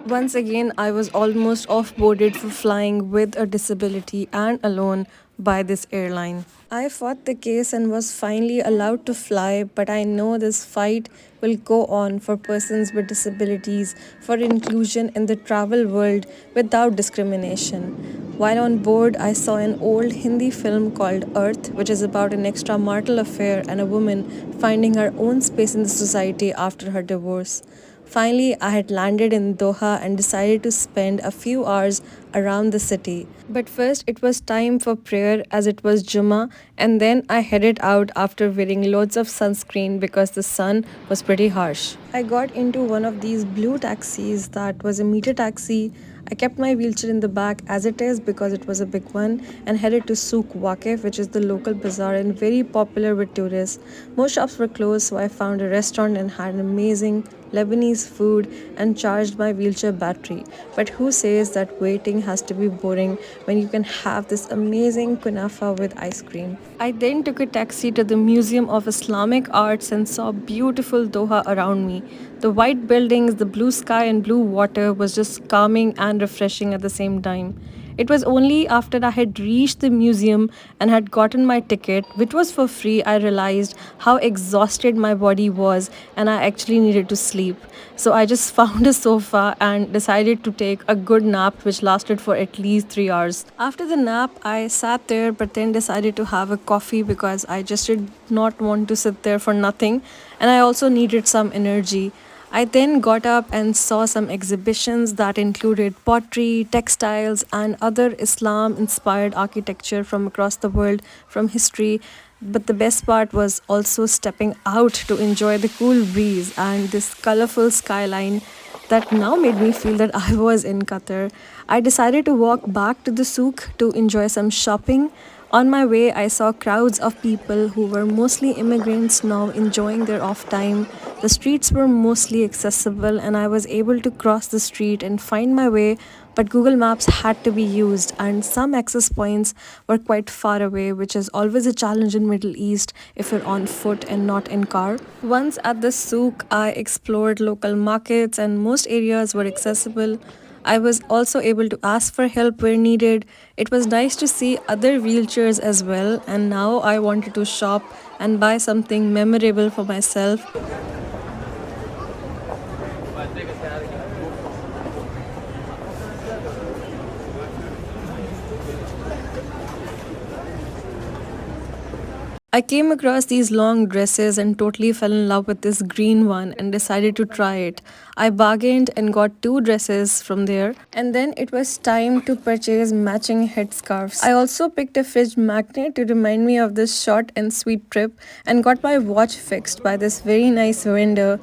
Once again, I was almost off-boarded for flying with a disability and alone by this airline. I fought the case and was finally allowed to fly, but I know this fight will go on for persons with disabilities, for inclusion in the travel world without discrimination. While on board, I saw an old Hindi film called Arth, which is about an extramarital affair and a woman finding her own space in the society after her divorce. Finally, I had landed in Doha and decided to spend a few hours around the city. But first, it was time for prayer as it was Jummah, and then I headed out after wearing loads of sunscreen because the sun was pretty harsh. I got into one of these blue taxis that was a meter taxi. I kept my wheelchair in the back as it is because it was a big one and headed to Souq Wakif, which is the local bazaar and very popular with tourists. Most shops were closed, so I found a restaurant and had an amazing Lebanese food and charged my wheelchair battery. But who says that waiting has to be boring when you can have this amazing kunafa with ice cream? I then took a taxi to the Museum of Islamic Arts and saw beautiful Doha around me. The white buildings, the blue sky, and blue water was just calming and refreshing at the same time. It was only after I had reached the museum and had gotten my ticket, which was for free, I realized how exhausted my body was and I actually needed to sleep. So I just found a sofa and decided to take a good nap, which lasted for at least 3 hours. After the nap, I sat there but then decided to have a coffee because I just did not want to sit there for nothing and I also needed some energy. I then got up and saw some exhibitions that included pottery, textiles, and other Islam inspired architecture from across the world, from history. But the best part was also stepping out to enjoy the cool breeze and this colorful skyline that now made me feel that I was in Qatar. I decided to walk back to the souk to enjoy some shopping. On my way, I saw crowds of people who were mostly immigrants now enjoying their off time. The streets were mostly accessible, and I was able to cross the street and find my way. But Google Maps had to be used, and some access points were quite far away, which is always a challenge in Middle East if you're on foot and not in car. Once at the souk, I explored local markets, and most areas were accessible. I was also able to ask for help where needed. It was nice to see other wheelchairs as well, and now I wanted to shop and buy something memorable for myself. I came across these long dresses and totally fell in love with this green one and decided to try it. I bargained and got two dresses from there, and then it was time to purchase matching headscarves. I also picked a fridge magnet to remind me of this short and sweet trip and got my watch fixed by this very nice vendor.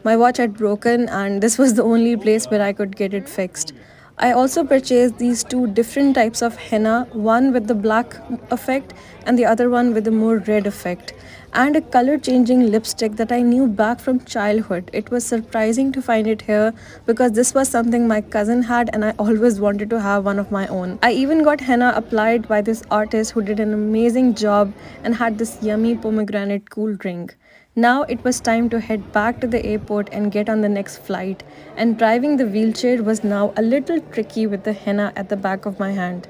My watch had broken, and this was the only place where I could get it fixed. I also purchased these two different types of henna, one with the black effect and the other one with the more red effect, and a color changing lipstick that I knew back from childhood. It was surprising to find it here because this was something my cousin had and I always wanted to have one of my own. I even got henna applied by this artist who did an amazing job and had this yummy pomegranate cool drink. Now it was time to head back to the airport and get on the next flight, and driving the wheelchair was now a little tricky with the henna at the back of my hand.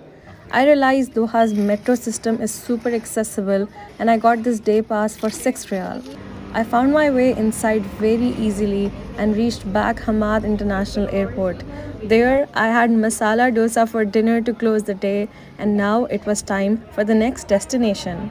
I realized Doha's metro system is super accessible and I got this day pass for 6 Riyal. I found my way inside very easily and reached back Hamad International Airport. There, I had masala dosa for dinner to close the day, and now it was time for the next destination.